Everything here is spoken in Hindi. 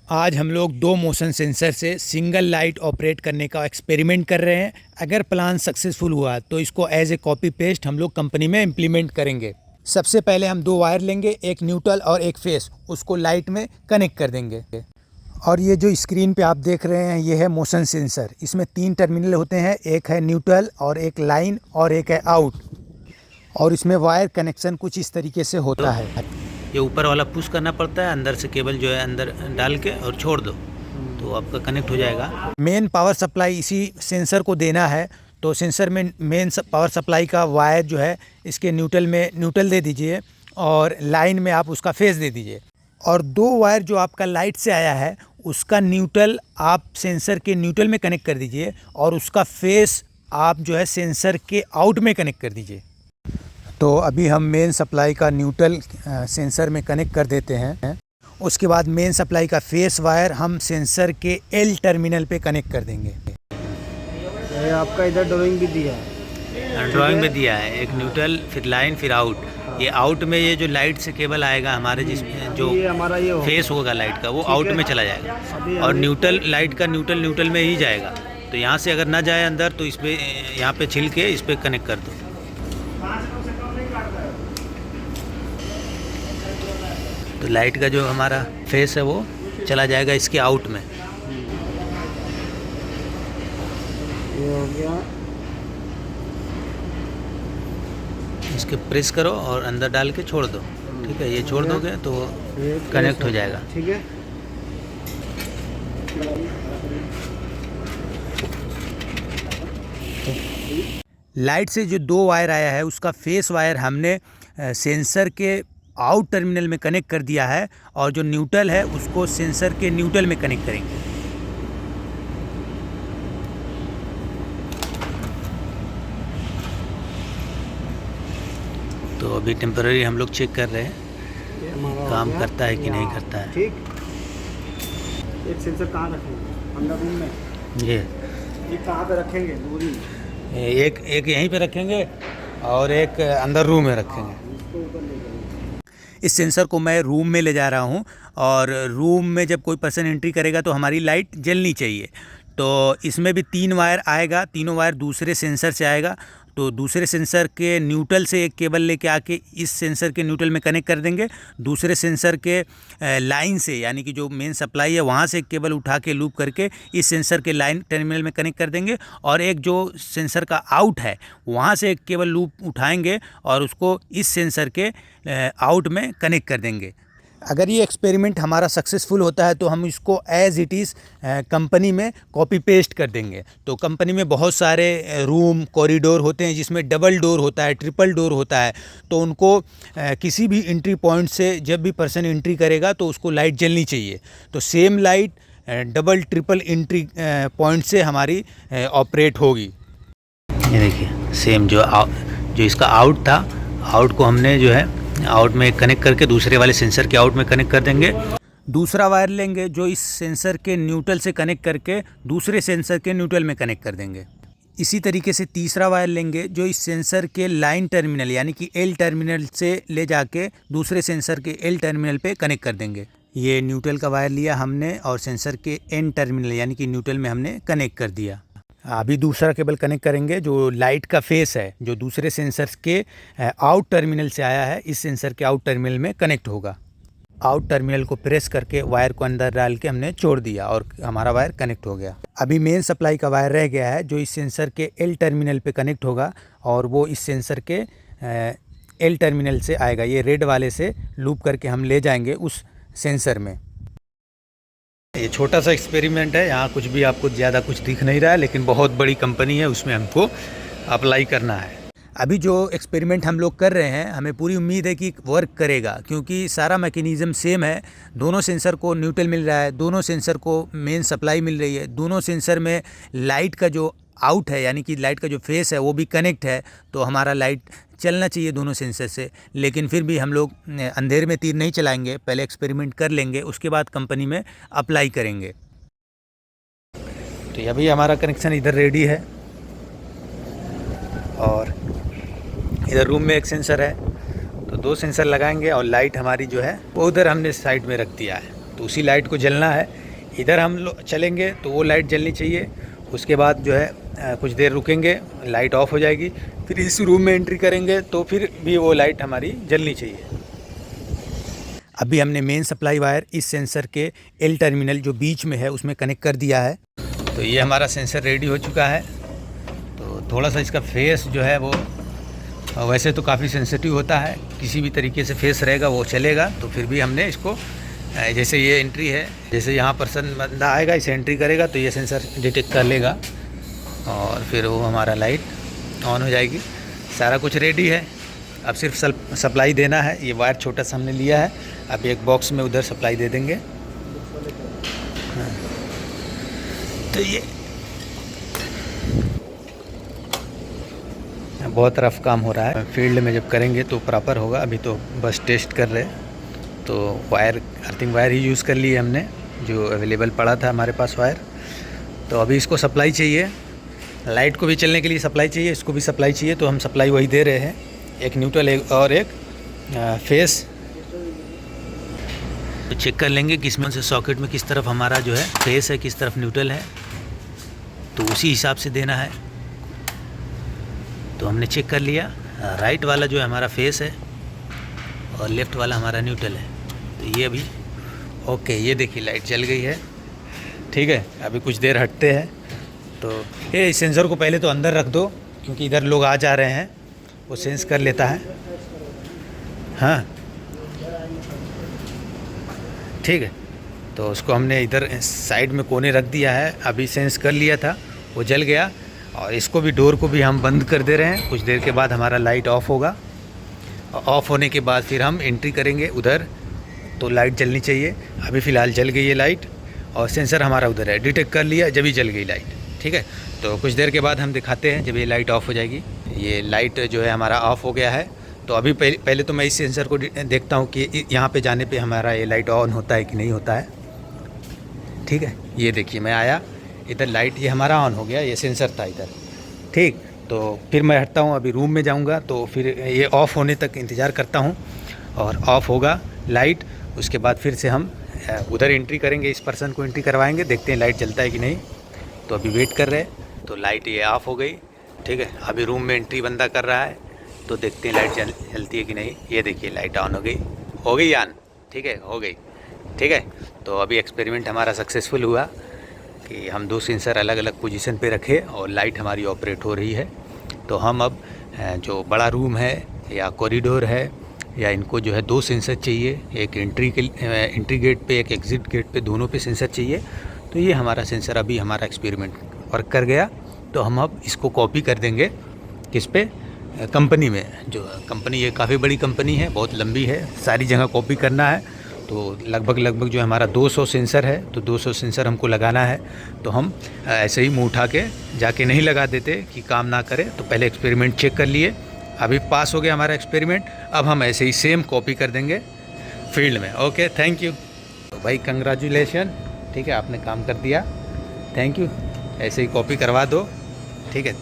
आज हम लोग 2 मोशन सेंसर से सिंगल लाइट ऑपरेट करने का एक्सपेरिमेंट कर रहे हैं। अगर प्लान सक्सेसफुल हुआ तो इसको एज ए कॉपी पेस्ट हम लोग कंपनी में इम्प्लीमेंट करेंगे। सबसे पहले हम 2 वायर लेंगे, एक न्यूट्रल और एक फेस, उसको लाइट में कनेक्ट कर देंगे। और ये जो स्क्रीन पे आप देख रहे हैं ये है मोशन सेंसर। इसमें 3 टर्मिनल होते हैं, एक है न्यूट्रल और एक लाइन और एक है आउट। और इसमें वायर कनेक्शन कुछ इस तरीके से होता है। ये ऊपर वाला पुश करना पड़ता है, अंदर से केबल जो है अंदर डाल के और छोड़ दो तो आपका कनेक्ट हो जाएगा। मेन पावर सप्लाई इसी सेंसर को देना है, तो सेंसर में मेन पावर सप्लाई का वायर जो है इसके न्यूट्रल में न्यूट्रल दे दीजिए और लाइन में आप उसका फेस दे दीजिए। और 2 वायर जो आपका लाइट से आया है उसका न्यूट्रल आप सेंसर के न्यूट्रल में कनेक्ट कर दीजिए और उसका फेस आप जो है सेंसर के आउट में कनेक्ट कर दीजिए। तो अभी हम मेन सप्लाई का न्यूट्रल सेंसर में कनेक्ट कर देते हैं। उसके बाद मेन सप्लाई का फेस वायर हम सेंसर के एल टर्मिनल पे कनेक्ट कर देंगे। ये आपका इधर ड्राइंग भी दिया है, ड्राइंग में दिया है, एक न्यूट्रल फिर लाइन फिर आउट। ये आउट में ये जो लाइट से केबल आएगा हमारे जिसमें जो ये हमारा ये फेस होगा लाइट का वो आउट में चला जाएगा और न्यूट्रल लाइट का न्यूट्रल में ही जाएगा। तो यहाँ से अगर ना जाए अंदर तो इस पर यहाँ पे छिल के इस पर कनेक्ट कर दो। तो लाइट का जो हमारा फेस है वो चला जाएगा इसके आउट में। ये हो गया। इसके प्रेस करो और अंदर डाल के छोड़ दो। ठीक है, ये छोड़ दोगे तो कनेक्ट हो जाएगा। ठीक है। लाइट से जो 2 वायर आया है उसका फेस वायर हमने सेंसर के आउट टर्मिनल में कनेक्ट कर दिया है और जो न्यूट्रल है उसको सेंसर के न्यूट्रल में कनेक्ट करेंगे। तो अभी टेम्पररी हम लोग चेक कर रहे हैं काम करता है कि नहीं करता है। ठीक। एक सेंसर कहाँ रखेंगे? अंदर रूम में। ये कहाँ पे रखेंगे? दूरी एक यहीं पे रखेंगे और एक अंदर रूम में रखेंगे। इसको ऊपर ले जाएंगे। इस सेंसर को मैं रूम में ले जा रहा हूँ और रूम में जब कोई पर्सन एंट्री करेगा तो हमारी लाइट जलनी चाहिए। तो इसमें भी 3 वायर आएगा, तीनों वायर दूसरे सेंसर से आएगा। तो दूसरे सेंसर के न्यूट्रल से एक केबल लेके आके इस सेंसर के न्यूट्रल में कनेक्ट कर देंगे। दूसरे सेंसर के लाइन से यानी कि जो मेन सप्लाई है वहाँ से एक केबल उठा के लूप करके इस सेंसर के लाइन टर्मिनल में कनेक्ट कर देंगे और एक जो सेंसर का आउट है वहाँ से एक केबल लूप उठाएंगे और उसको इस सेंसर के आउट में कनेक्ट कर देंगे। अगर ये एक्सपेरिमेंट हमारा सक्सेसफुल होता है तो हम इसको एज़ इट इज़ कंपनी में कॉपी पेस्ट कर देंगे। तो कंपनी में बहुत सारे रूम कॉरिडोर होते हैं जिसमें डबल डोर होता है, ट्रिपल डोर होता है। तो उनको किसी भी एंट्री पॉइंट से जब भी पर्सन एंट्री करेगा तो उसको लाइट जलनी चाहिए। तो same light double triple entry point से हमारी ऑपरेट होगी। ये देखिए सेम जो इसका आउट था, आउट को हमने जो है आउट में कनेक्ट करके दूसरे वाले सेंसर के आउट में कनेक्ट कर देंगे। दूसरा वायर लेंगे जो इस सेंसर के न्यूट्रल से कनेक्ट करके दूसरे सेंसर के न्यूट्रल में कनेक्ट कर देंगे। इसी तरीके से तीसरा वायर लेंगे जो इस सेंसर के लाइन टर्मिनल यानी कि एल टर्मिनल से ले जाके दूसरे सेंसर के एल टर्मिनल पे कनेक्ट कर देंगे। ये न्यूट्रल का वायर लिया हमने और सेंसर के एन टर्मिनल यानी कि न्यूट्रल में हमने कनेक्ट कर दिया। अभी दूसरा केबल कनेक्ट करेंगे जो लाइट का फेस है जो दूसरे सेंसर के आउट टर्मिनल से आया है इस सेंसर के आउट टर्मिनल में कनेक्ट होगा। आउट टर्मिनल को प्रेस करके वायर को अंदर डाल के हमने छोड़ दिया और हमारा वायर कनेक्ट हो गया। अभी मेन सप्लाई का वायर रह गया है जो इस सेंसर के एल टर्मिनल पे कनेक्ट होगा और वो इस सेंसर के एल टर्मिनल से आएगा। ये रेड वाले से लूप करके हम ले जाएंगे उस सेंसर में। ये छोटा सा एक्सपेरिमेंट है, यहाँ कुछ भी आपको ज़्यादा कुछ दिख नहीं रहा है लेकिन बहुत बड़ी कंपनी है उसमें हमको अप्लाई करना है। अभी जो एक्सपेरिमेंट हम लोग कर रहे हैं हमें पूरी उम्मीद है कि वर्क करेगा क्योंकि सारा मैकेनिज़्म सेम है। दोनों सेंसर को न्यूट्रल मिल रहा है, दोनों सेंसर को मेन सप्लाई मिल रही है, दोनों सेंसर में लाइट का जो आउट है यानी कि लाइट का जो फेस है वो भी कनेक्ट है। तो हमारा लाइट चलना चाहिए दोनों सेंसर से। लेकिन फिर भी हम लोग अंधेरे में तीर नहीं चलाएंगे, पहले एक्सपेरिमेंट कर लेंगे उसके बाद कंपनी में अप्लाई करेंगे। तो अभी हमारा कनेक्शन इधर रेडी है और इधर रूम में एक सेंसर है तो 2 सेंसर लगाएंगे और लाइट हमारी जो है वो उधर हमने साइड में रख दिया है। तो उसी लाइट को जलना है। इधर हम लोग चलेंगे तो वो लाइट जलनी चाहिए। उसके बाद जो है कुछ देर रुकेंगे, लाइट ऑफ हो जाएगी, फिर इस रूम में एंट्री करेंगे तो फिर भी वो लाइट हमारी जलनी चाहिए। अभी हमने मेन सप्लाई वायर इस सेंसर के एल टर्मिनल जो बीच में है उसमें कनेक्ट कर दिया है। तो ये हमारा सेंसर रेडी हो चुका है। तो थोड़ा सा इसका फेस जो है वो वैसे तो काफ़ी सेंसिटिव होता है, किसी भी तरीके से फेस रहेगा वो चलेगा। तो फिर भी हमने इसको जैसे ये एंट्री है, जैसे यहाँ पर्सन बंदा आएगा इसे एंट्री करेगा तो ये सेंसर डिटेक्ट कर लेगा और फिर वो हमारा लाइट ऑन हो जाएगी। सारा कुछ रेडी है, अब सिर्फ सप्लाई देना है। ये वायर छोटा सा हमने लिया है, अब एक बॉक्स में उधर सप्लाई दे देंगे। हाँ। तो ये बहुत रफ काम हो रहा है, फील्ड में जब करेंगे तो प्रॉपर होगा। अभी तो बस टेस्ट कर रहे हैं। तो वायर अर्थिंग वायर ही यूज़ कर लिए हमने, जो अवेलेबल पड़ा था हमारे पास वायर। तो अभी इसको सप्लाई चाहिए, लाइट को भी चलने के लिए सप्लाई चाहिए, इसको भी सप्लाई चाहिए। तो हम सप्लाई वही दे रहे हैं, एक न्यूट्रल और एक फेस। तो चेक कर लेंगे किसमें से सॉकेट में किस तरफ हमारा जो है फेस है, किस तरफ न्यूट्रल है, तो उसी हिसाब से देना है। तो हमने चेक कर लिया, राइट वाला जो है हमारा फेस है और लेफ़्ट वाला हमारा न्यूट्रल है। तो ये अभी ओके, ये देखिए लाइट जल गई है। ठीक है, अभी कुछ देर हटते हैं। तो ये सेंसर को पहले तो अंदर रख दो, क्योंकि इधर लोग आ जा रहे हैं, वो सेंस कर लेता है। हाँ ठीक है, तो उसको हमने इधर साइड में कोने रख दिया है। अभी सेंस कर लिया था, वो जल गया। और इसको भी, डोर को भी हम बंद कर दे रहे हैं। कुछ देर के बाद हमारा लाइट ऑफ होगा। ऑफ होने के बाद फिर हम एंट्री करेंगे उधर, तो लाइट जलनी चाहिए। अभी फ़िलहाल जल गई है लाइट और सेंसर हमारा उधर है, डिटेक्ट कर लिया जब ही जल गई लाइट। ठीक है, तो कुछ देर के बाद हम दिखाते हैं जब ये लाइट ऑफ हो जाएगी। ये लाइट जो है हमारा ऑफ हो गया है। तो अभी पहले तो मैं इस सेंसर को देखता हूँ कि यहाँ पे जाने पे हमारा ये लाइट ऑन होता है कि नहीं होता है। ठीक है, ये देखिए मैं आया इधर, लाइट ये हमारा ऑन हो गया, ये सेंसर था इधर। ठीक, तो फिर मैं हटता हूँ, अभी रूम में जाऊँगा तो फिर ये ऑफ़ होने तक इंतज़ार करता हूँ और ऑफ़ होगा लाइट। उसके बाद फिर से हम उधर एंट्री करेंगे, इस पर्सन को एंट्री करवाएंगे, देखते हैं लाइट जलता है कि नहीं। तो अभी वेट कर रहे हैं। तो लाइट ये ऑफ़ हो गई। ठीक है, अभी रूम में एंट्री बंदा कर रहा है, तो देखते हैं लाइट जलती है कि नहीं। ये देखिए लाइट ऑन हो गई ऑन। ठीक है, हो गई। ठीक है, तो अभी एक्सपेरिमेंट हमारा सक्सेसफुल हुआ कि हम 2 सेंसर अलग अलग पोजीशन पे रखे और लाइट हमारी ऑपरेट हो रही है। तो हम अब जो बड़ा रूम है या कॉरिडोर है, या इनको जो है 2 सेंसर चाहिए, एक एंट्री गेट पे, एक एग्ज़िट गेट पे, दोनों पे सेंसर चाहिए। तो ये हमारा सेंसर अभी हमारा एक्सपेरिमेंट वर्क कर गया। तो हम अब इसको कॉपी कर देंगे किस पे, कंपनी में। जो कंपनी ये काफ़ी बड़ी कंपनी है, बहुत लंबी है, सारी जगह कॉपी करना है। तो लगभग जो हमारा 200 सेंसर है, तो 200 सेंसर हमको लगाना है। तो हम ऐसे ही मुँह उठा के जाके नहीं लगा देते कि काम ना करे। तो पहले एक्सपेरिमेंट चेक कर लिए, अभी पास हो गया हमारा एक्सपेरिमेंट। अब हम ऐसे ही सेम कॉपी कर देंगे फील्ड में। Okay, thank you. तो भाई कंग्रेचुलेशन, ठीक है, आपने काम कर दिया, थैंक यू। ऐसे ही कॉपी करवा दो, ठीक है।